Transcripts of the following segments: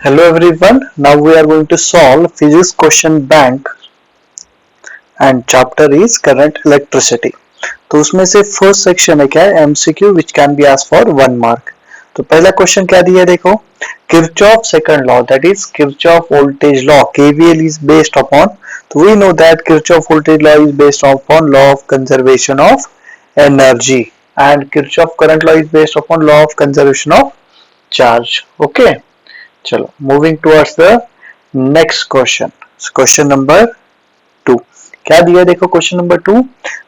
Hello everyone, now we are going to solve physics question bank and chapter is current electricity. तो उसमें से first section है क्या है MCQ which can be asked for 1 mark. तो पहला question क्या दिया है देखो, Kirchhoff second law that is Kirchhoff voltage law KVL is based upon. तो we know that Kirchhoff voltage law is based upon law of conservation of energy and Kirchhoff current law is based upon law of conservation of charge. Okay, चलो moving towards the next question. Question number 2 क्या दिया देखो, question number 2,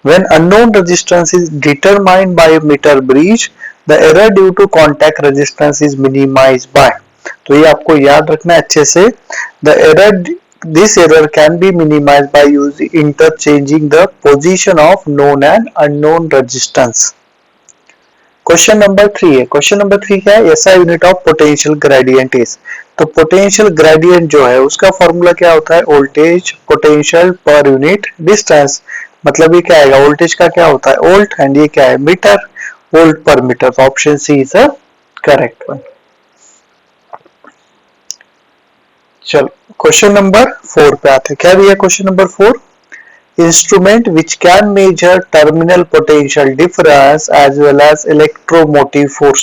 when unknown resistance is determined by meter bridge the error due to contact resistance is minimized by. तो ये आपको याद रखना है अच्छे से. The error this error can be minimized by using interchanging the position of known and unknown resistance. Question number 3 है. Question number 3 क्या है, SI unit of potential gradient is. तो पोटेंशियल ग्रेडियंट जो है उसका फॉर्मूला क्या होता है, voltage potential per unit distance. मतलब ये क्या आएगा, वोल्टेज का क्या होता है वोल्ट एंड ये क्या है मीटर, वोल्ट पर मीटर. तो option C is the correct one. चलो क्वेश्चन नंबर 4 पे आते हैं. क्या दिया question number 4, instrument which can measure terminal potential difference as well as electromotive force.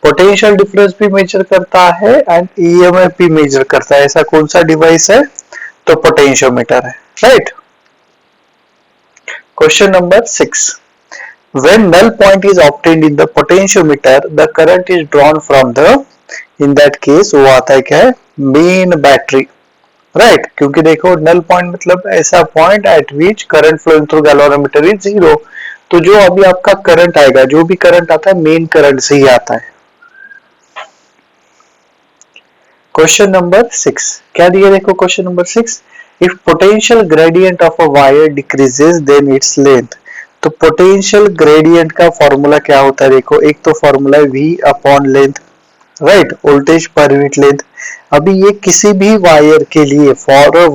Potential difference भी मेजर करता है एंड ईएमएफ भी मेजर करता है. ऐसा कौन सा डिवाइस है, तो पोटेंशियोमीटर है. Right. Question number 6, when null point is obtained in the potentiometer the current is drawn from the, in that case वो आता है क्या है मेन बैटरी. राइट, क्योंकि देखो नल पॉइंट मतलब ऐसा point at which current flowing through galvanometer is 0. तो जो अभी आपका करंट आएगा, जो भी करंट आता है मेन करंट से ही आता है. क्वेश्चन नंबर 6 क्या दिया देखो, question number 6, if potential gradient of a wire decreases then its length. तो पोटेंशियल ग्रेडियंट का फॉर्मूला क्या होता है देखो, एक तो फॉर्मूला है V upon length, right, voltage per unit length. अभी ये किसी भी वायर के लिए for a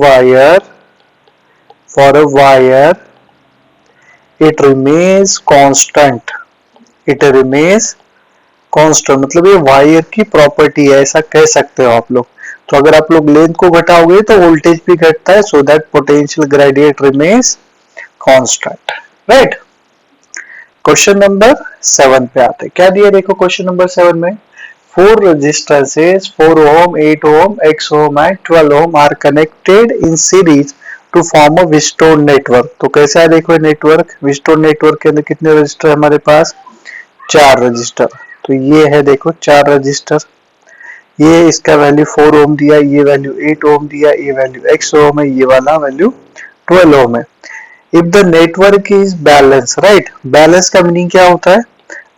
wire it remains constant, मतलब ये वायर की प्रॉपर्टी है, ऐसा कह सकते हो आप लोग. तो अगर आप लोग लेंथ को घटाओगे तो वोल्टेज भी घटता है, so that potential gradient remains constant. Right. Question number 7 पे आते हैं. क्या दिया देखो क्वेश्चन नंबर 7 में, 4 resistances 4 ohm, 8 ohm, X ohm and 12 ohm are connected in series to form a Wheatstone network. तो कैसा है देखो नेटवर्क, Wheatstone नेटवर्क के अंदर कितने रजिस्टर है हमारे पास, 4 रजिस्टर. तो ये है देखो 4 रजिस्टर, ये इसका वैल्यू 4 ओम दिया, ये वैल्यू 8 ओम दिया, ये वैल्यू X ओम है, ये वाला वैल्यू 12 ओम है. If the network is balance, right, balance का मीनिंग क्या होता है,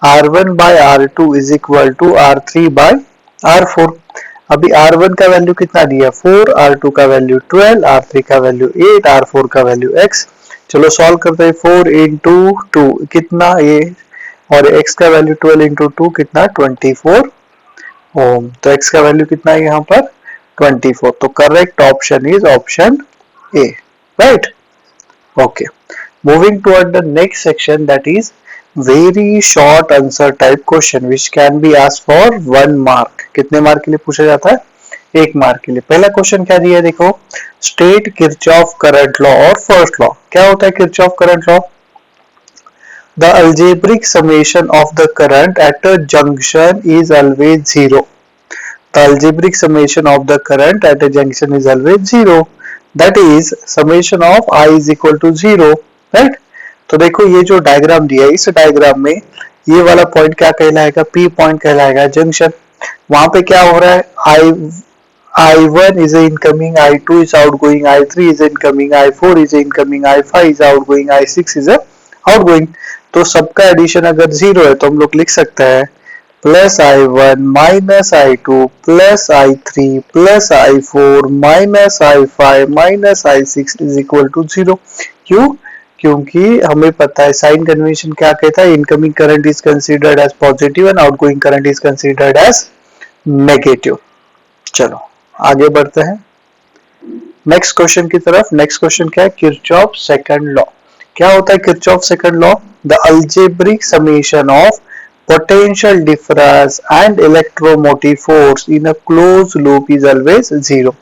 R1 by R2 is equal to R3 by R4. अभी R1 का वैल्यू कितना दिया 4, R2 का वैल्यू 12, R3 का वैल्यू 8, R4 का वैल्यू X. चलो सॉल्व करते हैं. 4 इंटू 2 कितना ये, और X का वैल्यू 12 इंटू 2 कितना 24 ओम. तो X का वैल्यू कितना है यहाँ पर 24. तो correct option is option A. Right. Okay, moving toward the next section that is very short answer type question which can be asked for 1 mark. कितने मार्क के लिए पूछा जाता है, 1 मार्क के लिए. पहला क्वेश्चन क्या दिया है देखो, स्टेट किरचॉफ करंट लॉ और फर्स्ट लॉ. क्या होता है Kirchhoff current law, the algebraic summation of the current at a junction is always 0. The algebraic summation of the current at a junction is always 0, that is summation of I is equal to 0. Right. तो देखो ये जो diagram दिया है, इस diagram में ये वाला पॉइंट क्या कहलाएगा, P पॉइंट कहलाएगा जंक्शन. वहां पे क्या हो रहा है, I1 is incoming, I2 is outgoing, I3 is incoming, I4 is incoming, I5 is outgoing, I6 is outgoing. तो सबका एडिशन अगर 0 है तो हम लोग लिख सकते हैं plus I1 minus I2 plus I3 plus I4 minus I5 minus I6 is equal to 0. क्यों, क्योंकि हमें पता है साइन कन्वेंशन क्या कहता है, incoming current is considered as positive and outgoing current is considered as negative. चलो आगे बढ़ते हैं नेक्स्ट क्वेश्चन की तरफ. नेक्स्ट क्वेश्चन क्या है, किरचॉफ सेकंड लॉ. क्या होता है Kirchhoff second law, the algebraic summation of potential difference and electromotive force in a closed loop is always zero.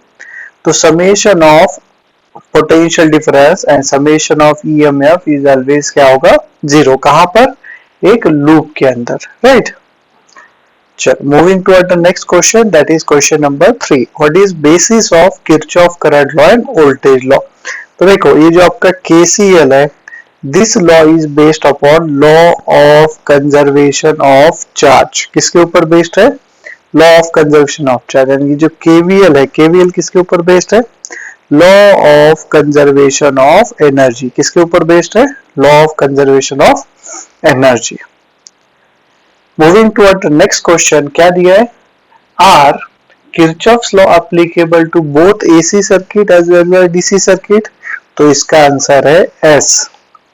तो summation of potential difference and summation of EMF is always क्या होगा, zero. कहाँ पर, एक loop के अंदर, right? चलो, moving toward the next question, that is question number 3. What is basis of Kirchhoff current law and voltage law? तो देखो, ये जो आपका KCL है, this law is based upon law of conservation of charge. किसके ऊपर based है? Law of conservation of charge. यानी जो KVL है, KVL किसके ऊपर based है? Law of conservation of energy. किसके ऊपर based है? Law of conservation of energy. Moving toward the next question, क्या दिया है? Are Kirchhoff's law applicable to both AC circuit as well as DC circuit? तो इसका आंसर है S.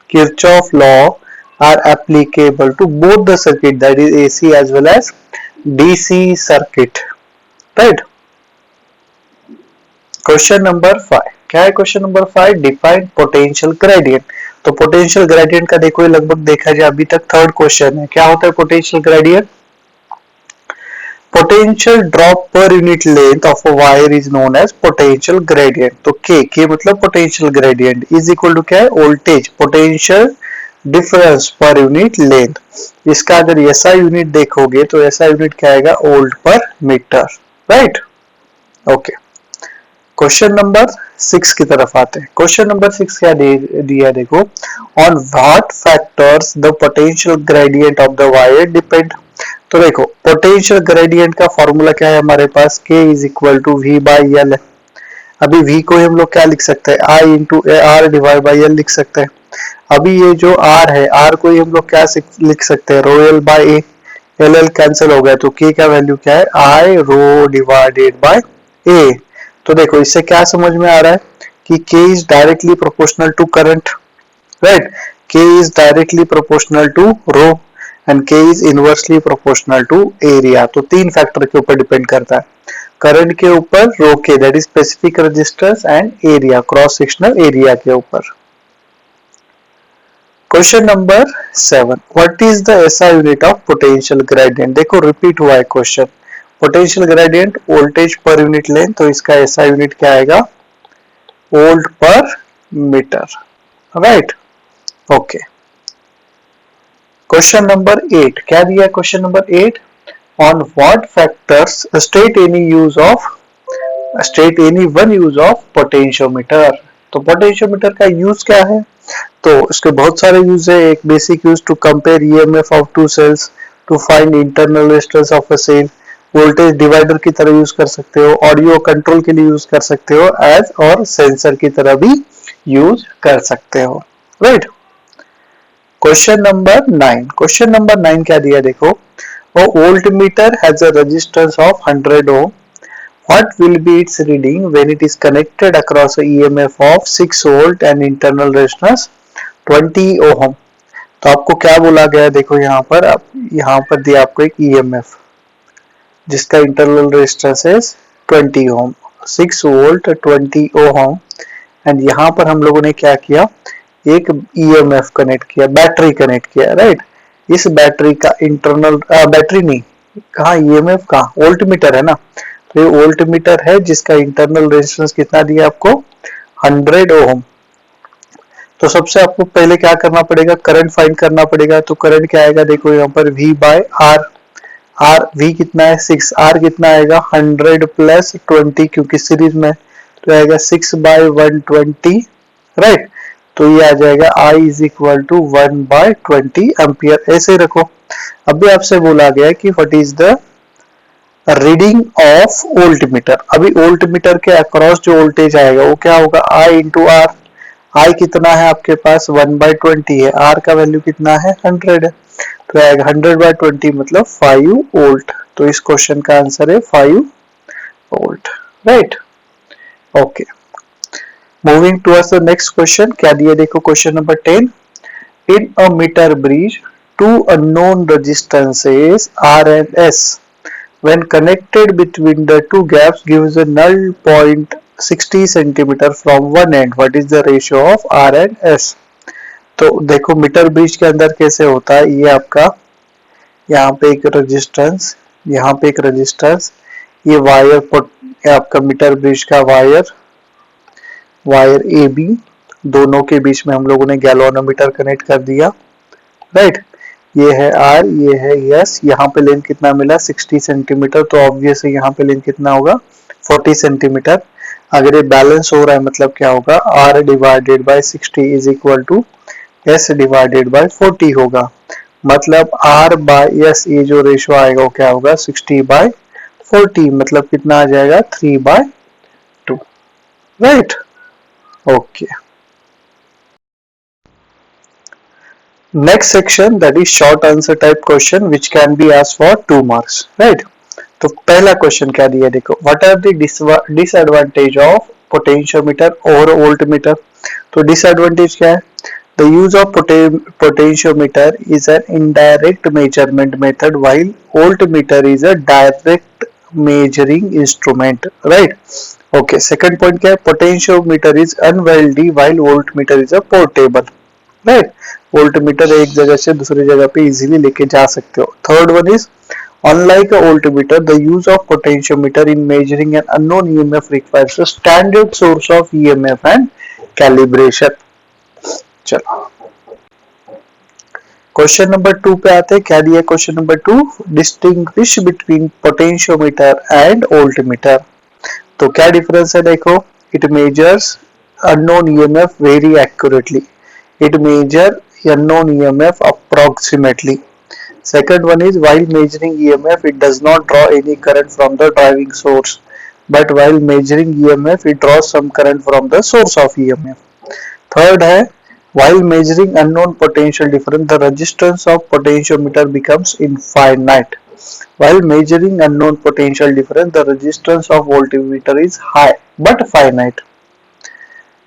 Kirchhoff law are applicable to both the circuit, that is AC as well as DC circuit, right? Question number 5. क्या है question number 5? Define potential gradient. तो potential gradient का देखो, ये लगभग देखा जाए अभी तक थर्ड क्वेश्चन है. क्या होता है potential gradient? Potential drop per unit length of a wire is known as potential gradient. तो के मतलब potential gradient is equal to क्या है? Voltage potential difference per unit length. इसका अगर ऐसा यूनिट देखोगे तो ऐसा यूनिट क्या आएगा? वोल्ट पर meter, right? Okay, question number 6 की तरफ आते हैं. क्वेश्चन नंबर 6 क्या दिया देखो, on what factors the potential gradient of the wire depend. तो देखो, पोटेंशियल ग्रेडियंट का फॉर्मूला क्या है हमारे पास? K is equal to V by L है. अभी V को हम लोग क्या लिख सकते हैं? I into R divide by L लिख सकते हैं. अभी ये जो R है, R को हम लोग क्या लिख सकते हैं? Rho L by A. L L cancel हो गया तो K का वैल्यू क्या है? I रो डिवाइडेड बाई ए. तो देखो, इससे क्या समझ में आ रहा है कि K is directly proportional to current, right? K is directly proportional to rho and K is inversely proportional to area. तो तीन फैक्टर के ऊपर डिपेंड करता है. करंट के ऊपर, रो के that is specific resistance, and area cross sectional area के ऊपर. Question number 7. What is the SI unit of potential gradient? देखो, रिपीट हुआ है question. Potential gradient voltage per unit length, तो इसका SI यूनिट क्या आएगा? वोल्ट पर meter, right? Okay, question number 8. क्या दिया question number 8? On what factors state any one use of potentiometer. तो पोटेंशियोमीटर का यूज क्या है? तो इसके बहुत सारे यूज है. एक basic use to compare EMF of two cells, to find internal resistance of a cell. Voltage divider की तरह यूज कर सकते हो, ऑडियो कंट्रोल के लिए यूज कर सकते हो, एज और सेंसर की तरह भी यूज कर सकते हो, right? Question number 9. Question number 9 क्या दिया देखो, a voltmeter has a resistance of 100 ohm. What will be its reading when it is connected across a EMF of 6 volt and internal resistance 20 ohm? तो आपको क्या बोला गया देखो, यहाँ पर दिया आपको एक EMF जिसका इंटरनल रेजिस्टेंस है 20 ओम, 6 वोल्ट 20 ओम, एंड यहाँ पर हम लोगों ने क्या किया? एक EMF कनेक्ट किया, बैटरी कनेक्ट किया, राइट? इस बैटरी का इंटरनल, बैटरी नहीं, कहाँ EMF कहाँ? वोल्टमीटर है ना. तो ये वोल्टमीटर है जिसका इंटरनल रेजिस्टेंस कितना दिया आपको? 100 ओम. तो सबसे आपको पहले क्या करना पड़ेगा? करंट फाइंड करना पड़ेगा. तो करंट क्या आएगा देखो, यहाँ पर V by R. R V कितना है? 6. R कितना आएगा? 100 प्लस 20, क्योंकि सीरीज में, तो आएगा 6 बाय 120, राइट? तो ये आ जाएगा I is equal to 1 by 20 ampere. ऐसे ही रखो. अभी आपसे बोला गया कि what is the reading of voltmeter. अभी वोल्टमीटर के अक्रॉस जो वोल्टेज आएगा वो क्या होगा? I into R. I कितना है आपके पास? 1 बाय 20 है. R का वैल्यू कितना है? 100 है. तो आएगा 100 बाय 20 मतलब 5 वोल्ट. तो इस क्वेश्चन का आंसर है 5 volt, right? Okay, moving towards the next question. क्या दिया देखो, question number 10. In a metre bridge, two unknown resistances R and S when connected between the two gaps gives a null point 60 cm from one end. What is the ratio of R and S? तो देखो metre bridge के अंदर कैसे होता है, ये आपका यहाँ पे एक रेजिस्टेंस, यहाँ पे एक रेजिस्टेंस, ये वायर आपका मीटर ब्रिज का वायर ए बी, दोनों के बीच में हम लोगों ने गैल्वेनोमीटर कनेक्ट कर दिया, राइट। ये है आर, ये है एस, यहाँ पे लेंथ कितना मिला 60 सेंटीमीटर, तो ऑब्वियस है यहाँ पे लेंथ कितना होगा 40 सेंटीमीटर। अगर ये बैलेंस हो रहा है मतलब क्या होगा, R divided by 60 is equal to S divided by 40 होगा। मतलब आर बाय एस, ये जो रेशो आएगा वो क्या होगा 60/40, मतलब कितना आ जाएगा 3/2, right. Okay, next section, that is short answer type question which can be asked for 2 marks, right। तो पहला क्वेश्चन क्या दिया देखो, what are the disadvantage of potentiometer और वोल्टमीटर। तो डिसएडवांटेज क्या है, the use of potentiometer is an indirect measurement method while voltmeter is a direct measuring instrument, right. Okay, second point क्या है, potentiometer is unwieldy while voltmeter is a portable, right. Voltmeter एक जगह से दूसरी जगह पे इजीली लेके जा सकते हो। Third one is, unlike a voltmeter, the use of potentiometer in measuring an unknown EMF requires a standard source of EMF and calibration। चलो क्वेश्चन नंबर 2 पे आते हैं, क्या दिया question number 2, distinguish between potentiometer and voltmeter. तो क्या difference है देखो, it measures unknown EMF very accurately, it measure unknown EMF approximately। Second one is, while measuring EMF, it does not draw any current from the driving source, but while measuring EMF, it draws some current from the source of EMF। Third है, while measuring unknown potential difference, the resistance of potentiometer becomes infinite. While measuring unknown potential difference, the resistance of voltmeter is high but finite.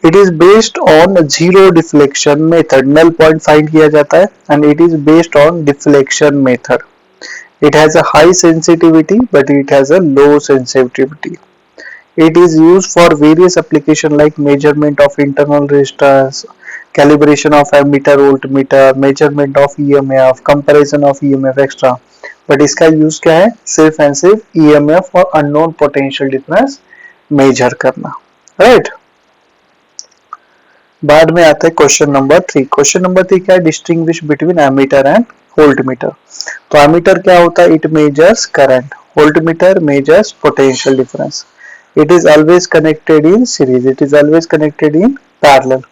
It is based on zero deflection method, null point find किया जाता है, and it is based on deflection method। It has a high sensitivity but it has a low sensitivity। It is used for various application like measurement of internal resistance, calibration of ammeter voltmeter, measurement of EMF, comparison of EMF extra। but इसका use क्या है, सिर्फ and सिर्फ EMF और unknown potential difference major करना, right. बाद में आता है क्वेश्चन नंबर 3। क्वेश्चन नंबर 3 क्या है, distinguish between ammeter and voltmeter. तो एमीटर क्या होता है, it measures current, voltmeter measures potential difference. It is always connected in series, it is always connected in parallel.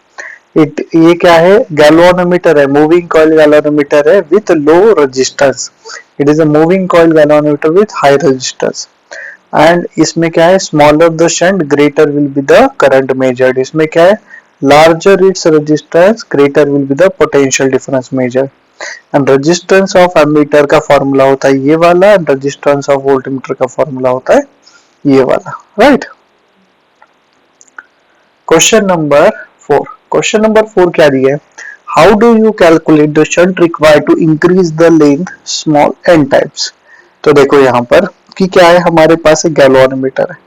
ये क्या है, गैल्वेनोमीटर है, मूविंग कॉइल गैल्वेनोमीटर है with low resistance. It is a moving coil galvanometer with high resistance. And इसमें क्या है, smaller the shunt greater will be the current measured. इसमें क्या है, larger its resistance greater will be the potential difference measured। and resistance of ammeter का formula होता है ये वाला, and resistance of voltmeter का फॉर्मूला होता है ये वाला, right. Question number 4। Question number 4 क्या दिया है, how do you calculate the shunt required to increase the length small n types. तो देखो यहाँ पर कि क्या है, हमारे पास एक गैल्वेनोमीटर है,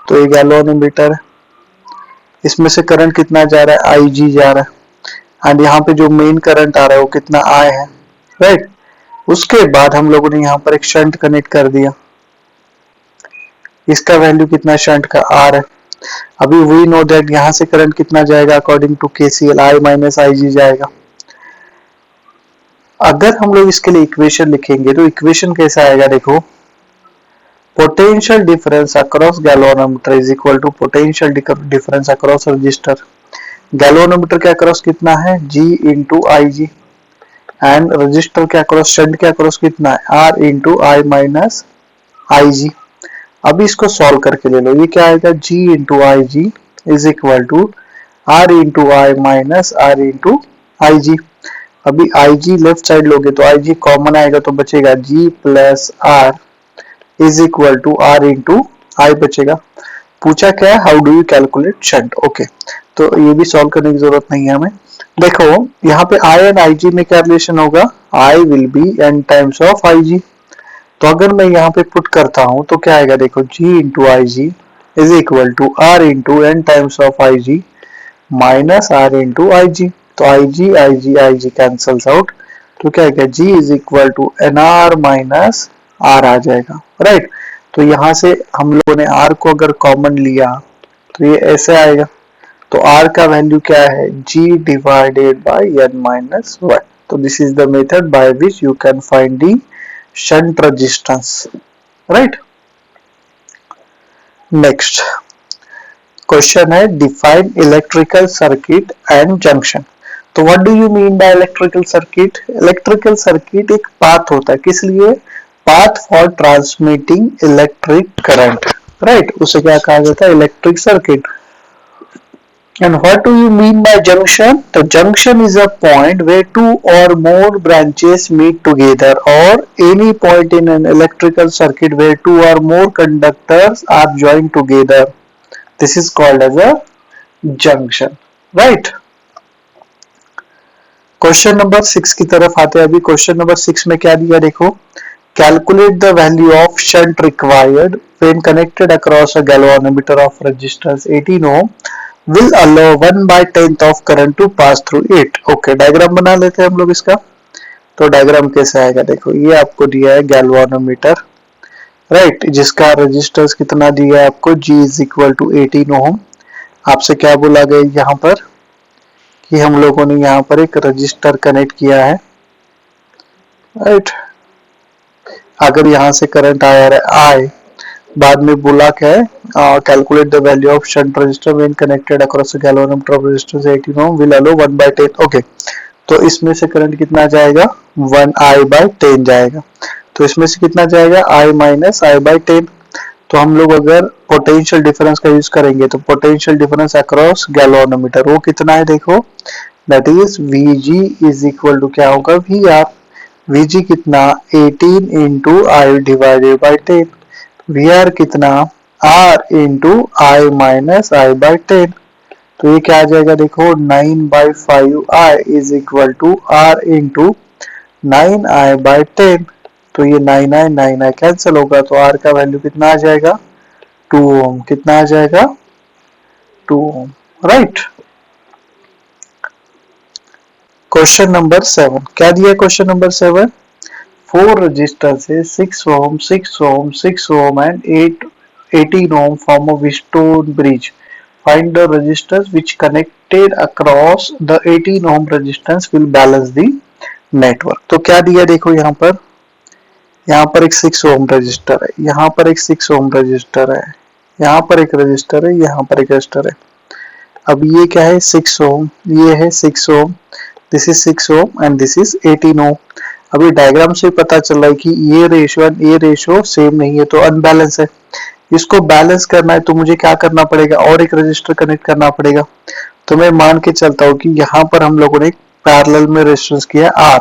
तो ये गैल्वेनोमीटर है, इसमें से करंट कितना जा रहा है, IG जा रहा है, एंड यहाँ पे जो मेन करंट आ रहा है वो कितना I है, राइट। उसके बाद हम लोगों ने यहाँ पर एक शंट कनेक्ट कर दिया, इसका वैल्यू कितना शंट का R है। अभी वी नो दैट यहाँ से करंट कितना जाएगा, according to KCL I minus IG जाएगा। अगर हम लोग इसके लिए इक्वेशन लिखेंगे तो इक्वेशन कैसा आएगा देखो, potential difference across galvanometer is equal to potential difference across resistor। Galvanometer के अक्रॉस कितना है, G into IG, and register के अक्रॉस, शंट के अक्रॉस कितना है, R into I minus IG। अब इसको सॉल्व करके ले लो, ये क्या आएगा, G into IG is equal to R into I minus R into IG। अभी IG लेफ्ट साइड लोगे तो IG कॉमन आएगा तो बचेगा G plus R is equal to R into I बचेगा। पूछा क्या है, how do you calculate shunt. Okay, तो ये भी सॉल्व करने की जरूरत नहीं है हमें। देखो यहाँ पे I एंड IG में क्या रिलेशन होगा, I will be n times of IG। तो अगर मैं यहाँ पे पुट करता हूँ तो क्या आएगा देखो, G into IG is equal to R into n times of IG minus R into IG। तो IG IG IG cancels out, तो क्या है, G is equal to NR minus R आ जाएगा, राइट। तो यहाँ से हम लोगों ने R को अगर कॉमन लिया तो ये ऐसे आएगा, तो R का वैल्यू क्या है, G divided by N minus 1। तो this is the method by which you can find the shunt resistance, right. Next question है define electrical circuit and junction. तो what do you mean by electrical circuit? Electrical circuit एक path होता है, किस लिए? Path for transmitting electric current, right. उसे क्या कहा जाता है, electric circuit. And what do you mean by junction? The junction is a point where two or more branches meet together, or any point in an electrical circuit where two or more conductors are joined together. This is called as a junction, right? Question number 6 की तरफ आते हैं। अभी question number 6 में क्या दिया देखो, calculate the value of shunt required when connected across a galvanometer of resistance 18 ohm will allow 1/10 of current to pass through it। Okay, diagram बना लेते हैं हम लोग इसका। तो डायग्राम कैसे आएगा देखो, ये आपको दिया है गैल्वेनोमीटर, राइट, जिसका रेजिस्टेंस कितना दिया है आपको, G इज इक्वल टू 18 ओम। आपसे क्या बोला गया यहाँ पर कि हम लोगों ने यहाँ पर एक रजिस्टर कनेक्ट किया है, राइट। अगर यहाँ से करंट आए, बाद में बोला क्या है, calculate the value of shunt resistor when connected across a galvanometer of resistance 18 ohm will allow 1/10। Okay, तो इसमें से करंट कितना जाएगा, 1I/10 जाएगा। तो इसमें से कितना जाएगा, I माइनस I/10। तो हम लोग अगर पोटेंशियल डिफरेंस का यूज करेंगे तो पोटेंशियल डिफरेंस अक्रॉस गैल्वेनोमीटर वो कितना है देखो, that is VG is equal to क्या होगा, VR। VG कितना, 18 into I divided by 10। VR कितना, R into I minus I/10। तो ये क्या आ जाएगा देखो, 9/5I is equal to R into 9I/10। तो ये 9I कैंसिल होगा, तो R का वैल्यू कितना आ जाएगा, 2 ओम। कितना आ जाएगा, 2 ओम, राइट। क्वेश्चन नंबर 7 क्या दिया, question number 7, 4 resistors 6 ohm, 6 ohm, 6 ohm and 18 ohm form a Wheatstone bridge. Find the resistors which connected across the 18 ohm resistance will balance the network। तो क्या दिया देखो यहाँ पर एक 6 ohm रजिस्टर है, यहाँ पर एक 6 ohm रजिस्टर है, यहाँ पर एक रजिस्टर है, यहाँ पर एक रजिस्टर है। अब ये क्या है, 6 ohm, ये है 6 ohm, this is 6 ohm and this is 18 ohm। अभी डायग्राम से पता चल रहा है कि ये रेशियो और ये रेशियो सेम नहीं है, तो अनबैलेंस है। इसको बैलेंस करना है तो मुझे क्या करना पड़ेगा, और एक रजिस्टर कनेक्ट करना पड़ेगा। तो मैं मान के चलता हूँ कि यहाँ पर हम लोगों ने पैरेलल में रेजिस्टेंस किया R,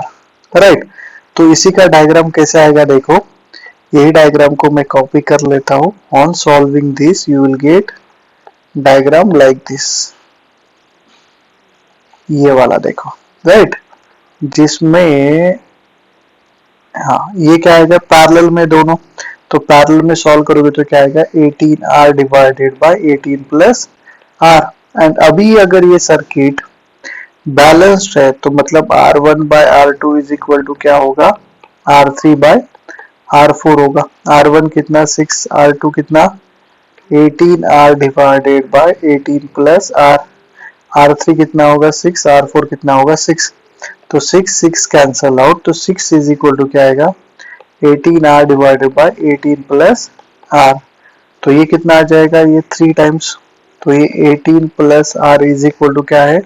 राइट। तो इसी का डायग्राम कैसे आएगा देखो, यही डायग्राम को मैं कॉपी कर लेता हूँ। On solving this you will get diagram like this, ये वाला देखो, राइट, जिसमें हाँ ये क्या आएगा, पैरेलल में दोनों। तो पैरेलल में सॉल्व करोगे तो क्या आएगा, 18R divided by 18 plus R। And अभी अगर ये सर्किट बैलेंस्ड है तो मतलब R1 bye R2 is equal to क्या होगा, R3 बाय R4 होगा। R1 कितना 6, R2 कितना 18R divided by 18 plus R। R3 कितना होगा 6, R4 कितना होगा 6। तो 6 कैंसल आउट, तो 6 इज इक्वल टू क्या आएगा, 18R divided by 18 plus R। तो ये कितना आ जाएगा, ये 3 टाइम्स। तो ये 18 plus R is equal to क्या है,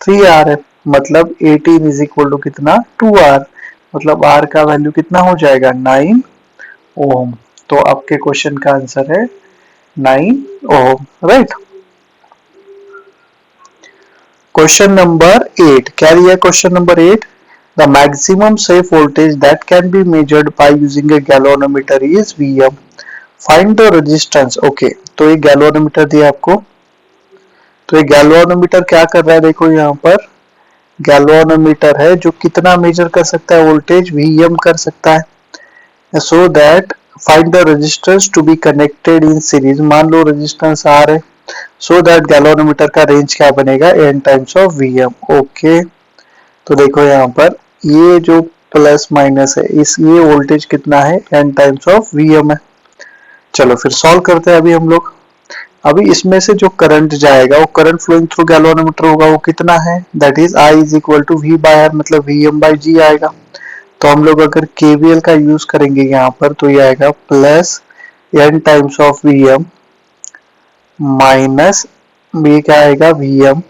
3R है। मतलब 18 इज इक्वल टू कितना, 2R। मतलब R का वैल्यू कितना हो जाएगा, 9 ओम। तो आपके क्वेश्चन का आंसर है 9 ओम, राइट। क्वेश्चन नंबर 8 क्या दिया, question number 8, the maximum safe voltage that can be measured by using a galvanometer is Vm। Find the resistance. Okay, तो ये गैल्वेनोमीटर दिया आपको। तो ये गैल्वेनोमीटर क्या कर रहा है देखो, यहाँ पर गैल्वेनोमीटर है जो कितना मेजर कर सकता है, वोल्टेज Vm कर सकता है। So that find the resistance to be connected in series. मान लो रेजिस्टेंस R है, सो दैट गैल्वेनोमीटर का रेंज क्या बनेगा, n times of Vm। Okay, तो देखो यहाँ पर ये जो प्लस माइनस है इस ये वोल्टेज कितना है, n टाइम्स ऑफ Vm है। चलो फिर सॉल्व करते हैं अभी हम लोग। अभी इसमें से जो करंट जाएगा वो करंट फ्लोइंग थ्रू गैल्वेनोमीटर होगा, वो कितना है, that is I is equal to V by R, मतलब Vm बाई G आएगा। तो हम लोग अगर KVL का यूज करेंगे यहाँ पर तो ये आएगा plus n times of Vm minus ये क्या आएगा Vm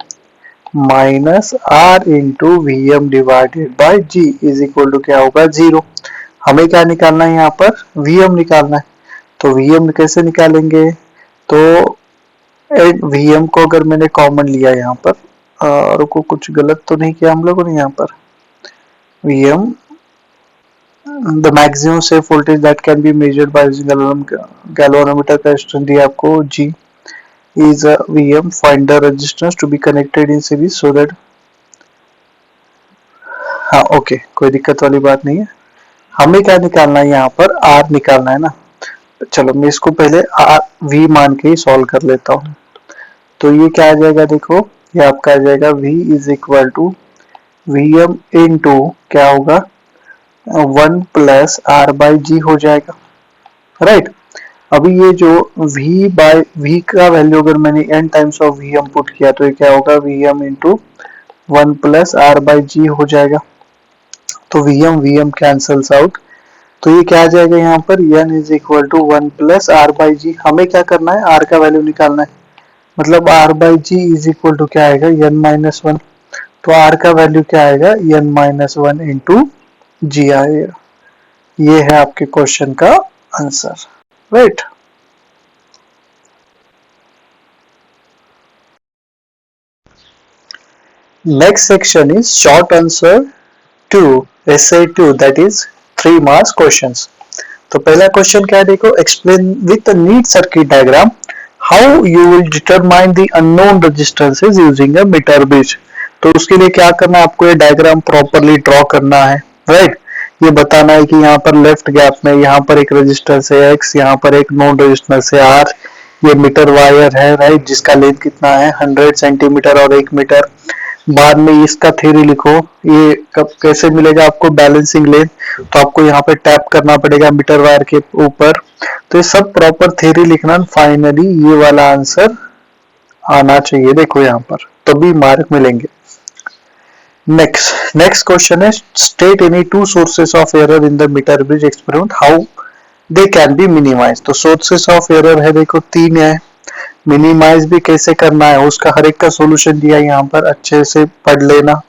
minus R into Vm divided by G is equal to क्या होगा, 0। हमें क्या निकालना है यहाँ पर, Vm निकालना है। तो Vm कैसे निकालेंगे, तो Vm को अगर मैंने कॉमन लिया यहाँ पर, रुको कुछ गलत तो नहीं किया हम लोगों ने यहाँ पर, Vm the maximum safe voltage that can be measured by using galvanometer का स्ट्रेंथ दिया आपको G is a Vm, find the resistance to be connected in series so that, हाँ ओके कोई दिक्कत वाली बात नहीं है। हमें क्या निकालना है यहाँ पर, R निकालना है ना। चलो मैं इसको पहले R V मान के ही सॉल्व कर लेता हूँ। तो ये क्या आ जाएगा, देखो ये आपका आ जाएगा V is equal to Vm into क्या होगा 1 प्लस R बाई G हो जाएगा, राइट। अभी ये जो V बाय V का वैल्यू अगर मैंने n times of Vm put किया तो ये क्या होगा, Vm into 1 plus R by G हो जाएगा। तो Vm कैंसल्स आउट, तो ये क्या आ जाएगा यहाँ पर, n is equal to 1 plus R by G। हमें क्या करना है, R का वैल्यू निकालना है, मतलब R by G is equal to क्या आएगा, n माइनस 1। तो R का वैल्यू क्या आएगा, n माइनस 1 इंटू G आएगा। ये है आपके क्वेश्चन का answer, right. Next section is short answer to SA2, that is 3 marks questions। तो पहला क्वेश्चन क्या है, देखो explain with a neat circuit diagram how you will determine the unknown resistances using a meter bridge। तो उसके लिए क्या करना है, आपको ये डायग्राम प्रॉपरली ड्रॉ करना है, राइट। ये बताना है कि यहाँ पर लेफ्ट गैप में यहाँ पर एक रेजिस्टेंस है X, यहाँ पर एक नॉन रेजिस्टेंस है R, ये मीटर वायर है, राइट, जिसका लेंथ कितना है 100 सेंटीमीटर और 1 मीटर। बाद में इसका थ्योरी लिखो, ये कब कैसे मिलेगा आपको बैलेंसिंग लेंथ, तो आपको यहाँ पे टैप करना पड़ेगा मीटर वायर के ऊपर। तो ये सब प्रॉपर थ्योरी लिखना, फाइनली ये वाला आंसर आना चाहिए, देखो यहाँ पर तभी मार्क मिलेंगे। नेक्स्ट क्वेश्चन है state any 2 sources of error in the meter bridge experiment how they can be minimize. तो सोर्सेस ऑफ एरर है देखो 3 है, मिनिमाइज भी कैसे करना है उसका हर एक का सॉल्यूशन दिया यहाँ पर, अच्छे से पढ़ लेना।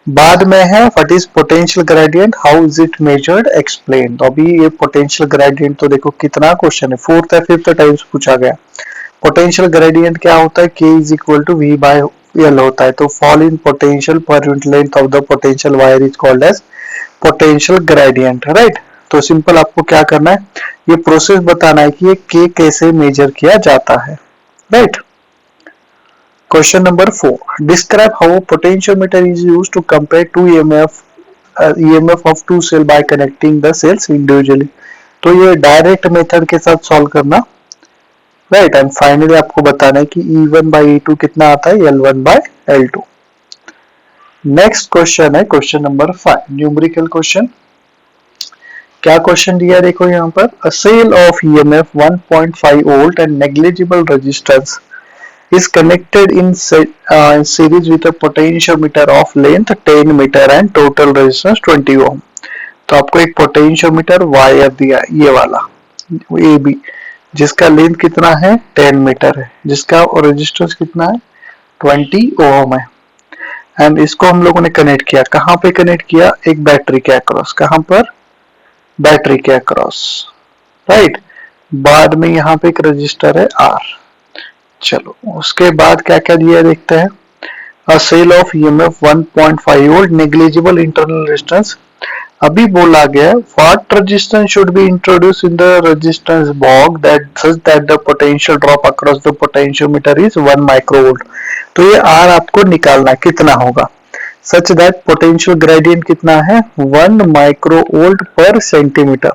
बाद में है what is potential gradient, how is it measured, explain. तो अभी ये पोटेंशियल ग्रेडियंट तो देखो कितना क्वेश्चन है, 4th या 5th टाइम्स पूछा गया। पोटेंशियल ग्रेडियंट क्या होता है, K is equal to V by L होता है। तो fall in potential per unit length of the potential wire is called as potential gradient, right. तो सिंपल आपको क्या करना है, ये प्रोसेस बताना है कि ये K कैसे मेजर किया जाता है, right. Question number 4, describe how potentiometer is used to compare to EMF of two cell by connecting the cells individually. तो ये डायरेक्ट मेथड के साथ सॉल्व करना, राइट। एंड फाइनली आपको बताना है कि E1 बाई E2 कितना आता है, L1 by L2। Next question है क्वेश्चन नंबर 5, न्यूमेरिकल क्वेश्चन। क्या क्वेश्चन दिया देखो यहाँ पर, a cell of EMF 1.5 volt and negligible resistance is connected in series with a potentiometer of length 10 meter and total resistance 20 ohm। तो आपको एक potentiometer wire दिया ये वाला AB, जिसका लेंथ कितना है 10 मीटर है, जिसका रेजिस्टेंस कितना है 20 ओम है। एंड इसको हम लोगों ने कनेक्ट किया, कहाँ पे कनेक्ट किया, एक बैटरी के अक्रॉस, कहाँ पर, बैटरी के अक्रॉस, राइट। बाद में यहाँ पे एक रजिस्टर है R। चलो उसके बाद क्या क्या दिया देखते हैं, a cell of EMF 1.5 volt negligible internal resistance. अभी बोला गया what resistance should be introduce in the resistance box that such that the potential drop across the potentiometer is 1 microvolt. तो ये R आपको निकालना कितना होगा, सच दैट पोटेंशियल ग्रेडियंट कितना है 1 माइक्रोवोल्ट पर सेंटीमीटर।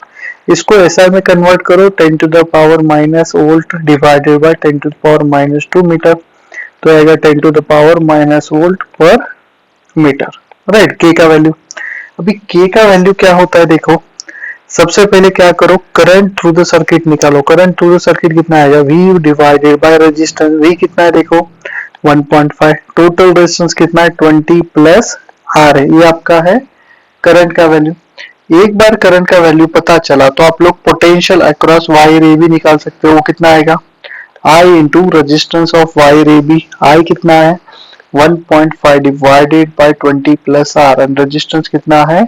इसको SI में कन्वर्ट करो 10 to the power minus volt divided by 10 to the power minus 2 meter, तो आएगा 10 to the power minus volt पर मीटर। राइट, के का वैल्यू। अभी के का वैल्यू क्या होता है देखो, सबसे पहले क्या करो, करंट थ्रू द सर्किट निकालो। करंट थ्रू द सर्किट कितना आएगा, V divided by resistance. V कितना है देखो 1.5। टोटल रेजिस्टेंस कितना है 20 प्लस R है, ये आपका है करंट का वैल्यू। एक बार करंट का वैल्यू पता चला तो आप लोग पोटेंशियल अक्रॉस वायर ए भी निकाल सकते हो। वो कितना आएगा, I into resistance of wire A B. I कितना है 1.5 divided by 20 plus R, and resistance कितना है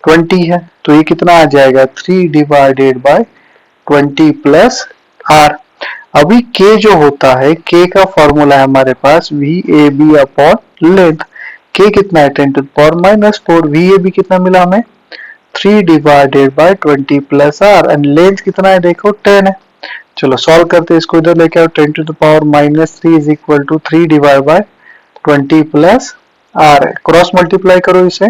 20 है, तो ये कितना आ जाएगा 3 डिवाइडेड बाय 20 प्लस R। अभी K जो होता है, K का फॉर्मूला है हमारे पास VAB अपॉन लेंथ। K कितना है 10 टू द पावर -4। VAB कितना मिला हमें 3 divided by 20 plus R, and length कितना है देखो 10 है। चलो सॉल्व करते हैं, इसको इधर लेके आओ। 10 to the power -3 is equal to 3 divide by 20 plus R है, क्रॉस मल्टीप्लाई करो इसे,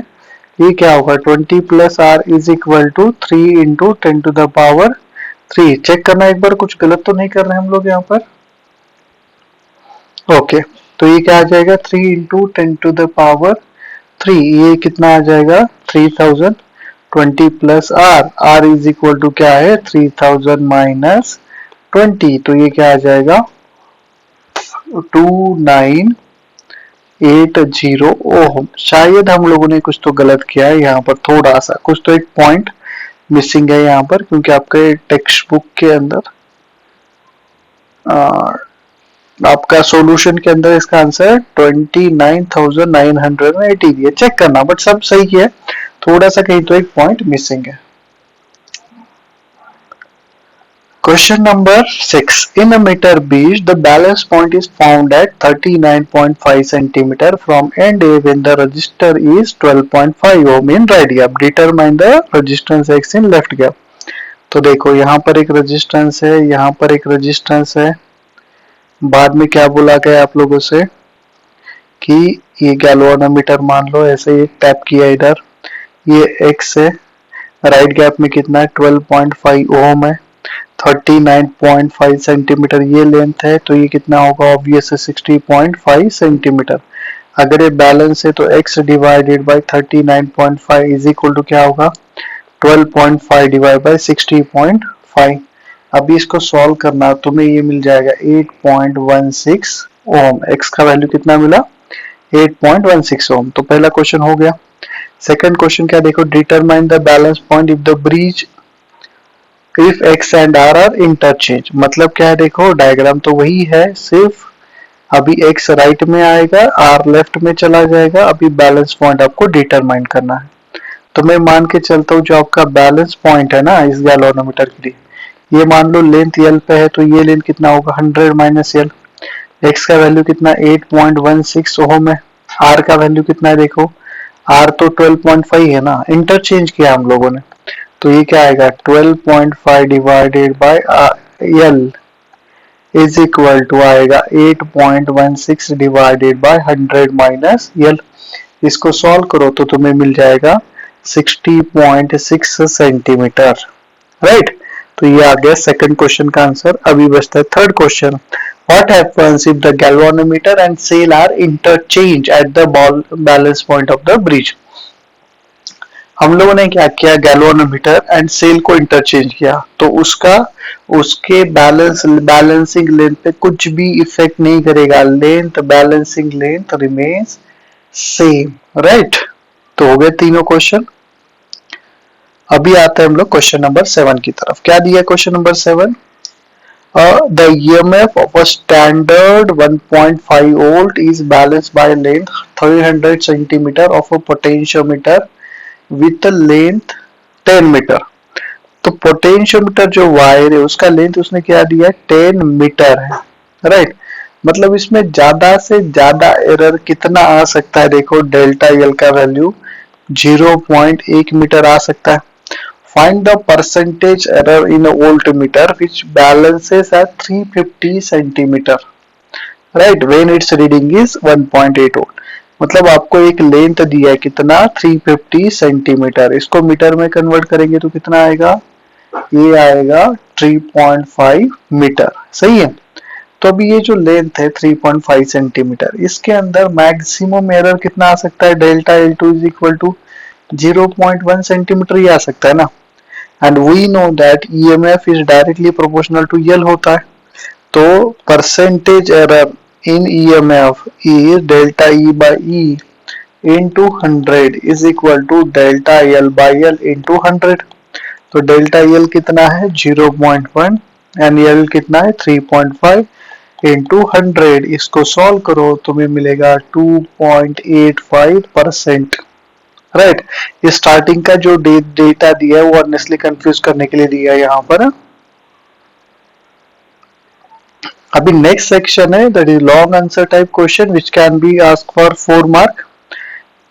ये क्या होगा 20 plus R is equal to 3 into 10 to the power 3। Check करना एक बार, कुछ गलत तो नहीं कर रहे हम लोग यहाँ पर। ओके, तो ये क्या आ जाएगा 3 इंटू 10 टू द पावर 3, ये कितना आ जाएगा 3000। 20 plus R is equal to क्या है 3000 माइनस 20, तो ये क्या आ जाएगा 2980 ओम। शायद हम लोगों ने कुछ तो गलत किया है यहाँ पर, थोड़ा सा कुछ तो एक पॉइंट मिसिंग है यहाँ पर, क्योंकि आपके टेक्स्ट बुक के अंदर आपका सॉल्यूशन के अंदर इसका आंसर 29,980 दिया। चेक करना, बट सब सही है, थोड़ा सा कहीं तो एक पॉइंट मिसिंग है। Question number 6. In a meter beach, the balance point is found at 39.5 cm from end A when the resistor is 12.5 ohm in right gap. Determine the resistance X in left gap. तो देखो यहाँ पर एक resistance है, यहाँ पर एक resistance है। बाद में क्या बोला गया आप लोगों से कि ये गैल्वानोमीटर मान लो, ऐसे ही टैप किया इधर, ये X है, राइट गैप में कितना है 12.5 ओम है, 39.5 सेंटीमीटर ये लेंथ है, तो ये कितना होगा ऑब्वियस है 60.5 सेंटीमीटर। अगर ये बैलेंस है तो x divided by 39.5 is equal to क्या होगा 12.5 डिवाइड बाय 60.5। अभी इसको सॉल्व करना, तुम्हें ये मिल जाएगा 8.16 ओम। x का वैल्यू कितना मिला 8.16 ओम। तो पहला क्वेश्चन हो गया। सेकंड क्वेश्चन क्या देखो, determine the balance point if the bridge if x and r are interchange. मतलब क्या है देखो, डायग्राम तो वही है, सिर्फ अभी x राइट में आएगा, r लेफ्ट में चला जाएगा। अभी बैलेंस पॉइंट आपको डिटरमाइन करना है। तो मैं मान के चलता हूँ जो आपका बैलेंस पॉइंट है ना इस गैल्वानोमीटर के लिए, ये मान लो लेंथ L पे है, तो ये लेंथ कितना होगा 100 माइनस L। x का वैल्यू कितना 8.16 ओम है। r का वैल्यू कितना है देखो, r तो 12.5 है ना, इंटरचेंज किया हम लोगों ने, तो ये क्या आएगा 12.5 divided by L is equal to आएगा 8.16 डिवाइडेड बाय 100 माइनस L। इसको सॉल्व करो तो तुम्हें मिल जाएगा 60.6 सेंटीमीटर, राइट। तो ये आ गया सेकंड क्वेश्चन का आंसर। अभी बचता है third question, what happens if the galvanometer and cell are interchange at the balance point of the bridge. हम लोगों ने क्या किया, गैल्वानोमीटर एंड सेल को इंटरचेंज किया, तो उसके बैलेंसिंग लेंथ पे कुछ भी इफेक्ट नहीं करेगा, length balancing length remains same, right. तो हो गए तीनों क्वेश्चन। अभी आते हैं हम लोग क्वेश्चन नंबर 7 की तरफ। क्या दिया question number 7, the EMF of a standard 1.5 volt is balanced by length 300 centimeter of a potentiometer with a length 10 meter. तो पोटेंशियोमीटर जो वायर है उसका लेंथ उसने क्या दिया 10 मीटर है, राइट। मतलब इसमें ज्यादा से ज्यादा एरर कितना आ सकता है देखो, डेल्टा एल का वैल्यू 0.1 मीटर आ सकता है। Find the percentage error in voltmeter which balances at 350 centimeter, right, when it's reading is 1.8 volt. मतलब आपको एक लेंथ दिया है कितना 350 सेंटीमीटर, इसको मीटर में कन्वर्ट करेंगे तो कितना आएगा, ये आएगा 3.5 मीटर, सही है। तो अभी ये जो लेंथ है 3.5 सेंटीमीटर, इसके अंदर मैक्सिमम एरर कितना आ सकता है, delta L2 is equal to 0.1 centimetre ही आ सकता है ना। And we know that EMF is directly proportional to L होता है, तो percentage error in EMF is delta E by E into 100 is equal to delta L by L into 100। तो delta L कितना है 0.1 एंड L कितना है 3.5 into 100। इसको solve करो तुम्हें मिलेगा 2.85%। राइट, स्टार्टिंग का जो डेटा दिया है वो अननेसली कंफ्यूज करने के लिए दिया है यहाँ पर। अभी नेक्स्ट सेक्शन है, that is long answer type question which can be ask for 4 mark.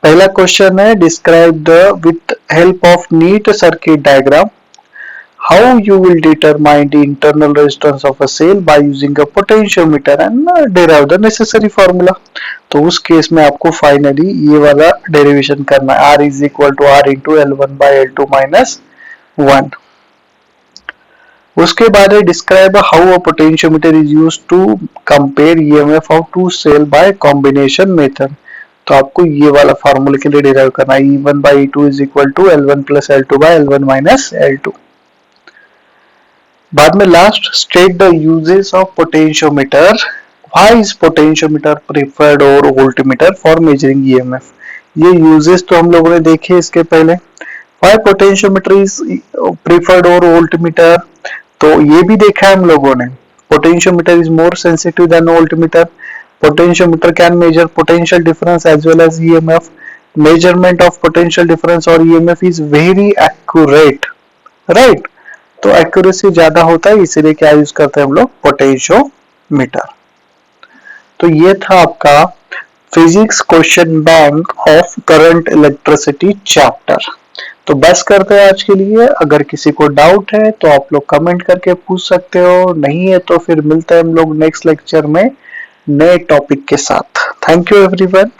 पहला क्वेश्चन है, describe the with help of neat circuit diagram how you will determine the internal resistance of a cell by using a potentiometer and derive the necessary formula। तो उस case में आपको finally ये वाला derivation करना है, R is equal to R into L1 by L2 minus 1। उसके बाद है, describe how a potentiometer is used to compare EMF of two cell by combination method. तो आपको ये वाला फार्मूला के लिए डिराइव करना है, E1 by E2 is equal to L1 plus L2 by L1 minus L2। बाद में last, state the uses of potentiometer, why is potentiometer preferred over voltmeter for measuring EMF। ये यूजेस तो हम लोगों ने देखे इसके पहले। Why potentiometer is preferred over voltmeter, तो ये भी देखा है हम लोगों ने। Potentiometer is more sensitive than voltmeter. Potentiometer can measure potential difference as well as EMF। Measurement of potential difference और EMF is very accurate. Right, तो एक्यूरेसी ज्यादा होता है, इसीलिए क्या यूज करते हैं हम लोग, पोटेंशियोमीटर। तो ये था आपका physics question bank of current electricity chapter. तो बस करते हैं आज के लिए। अगर किसी को डाउट है तो आप लोग कमेंट करके पूछ सकते हो, नहीं है तो फिर मिलते हैं हम लोग नेक्स्ट लेक्चर में नए टॉपिक के साथ। Thank you everyone.